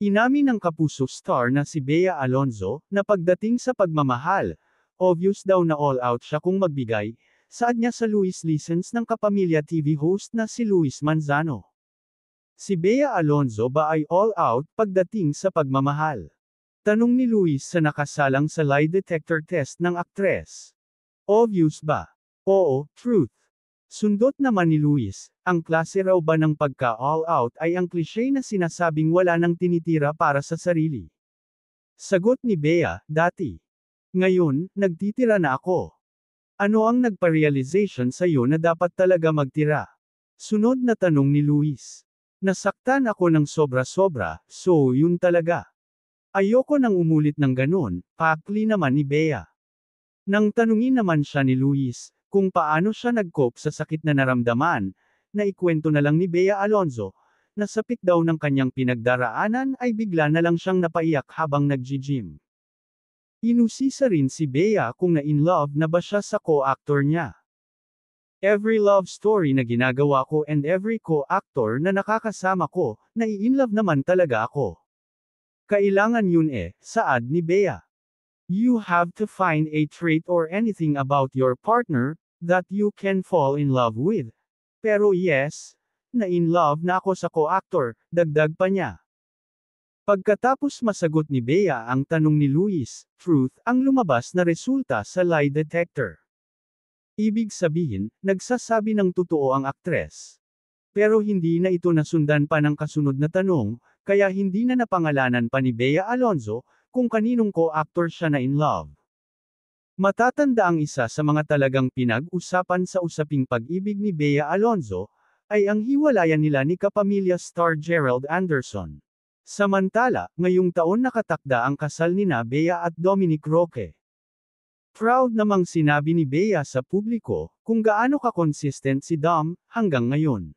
Inamin ng kapuso star na si Bea Alonzo, na pagdating sa pagmamahal, obvious daw na all out siya kung magbigay, saad niya sa Luis Listens ng Kapamilya TV host na si Luis Manzano. Si Bea Alonzo ba ay all out pagdating sa pagmamahal? Tanong ni Luis sa nakasalang sa lie detector test ng aktres. Obvious ba? Oo, truth. Sundot naman ni Luis, ang klase raw ba ng pagka-all out ay ang cliche na sinasabing wala nang tinitira para sa sarili. Sagot ni Bea, dati. Ngayon, nagtitira na ako. Ano ang nagpa-realization sa'yo na dapat talaga magtira? Sunod na tanong ni Luis. Nasaktan ako ng sobra-sobra, so yun talaga. Ayoko nang umulit ng ganon, pakli naman ni Bea. Nang tanungin naman siya ni Luis, kung paano siya nag-cope sa sakit na naramdaman, naikwento na lang ni Bea Alonzo, na sapit daw ng kanyang pinagdaraanan ay bigla na lang siyang napaiyak habang nag-gym. Inusisa rin si Bea kung na-in-love na ba siya sa co-actor niya. Every love story na ginagawa ko and every co-actor na nakakasama ko, nai-inlove naman talaga ako. Kailangan yun saad ni Bea. You have to find a trait or anything about your partner, that you can fall in love with. Pero yes, na-in love na ako sa co-actor, dagdag pa niya. Pagkatapos masagot ni Bea ang tanong ni Luis, truth ang lumabas na resulta sa lie detector. Ibig sabihin, nagsasabi ng totoo ang aktres. Pero hindi na ito nasundan pa ng kasunod na tanong, kaya hindi na napangalanan pa ni Bea Alonzo, kung kaninong co-actor siya na in love. Matatanda ang isa sa mga talagang pinag-usapan sa usaping pag-ibig ni Bea Alonzo, ay ang hiwalayan nila ni kapamilya star Gerald Anderson. Samantala, ngayong taon nakatakda ang kasal nina Bea at Dominic Roque. Proud namang sinabi ni Bea sa publiko, kung gaano ka-consistent si Dom, hanggang ngayon.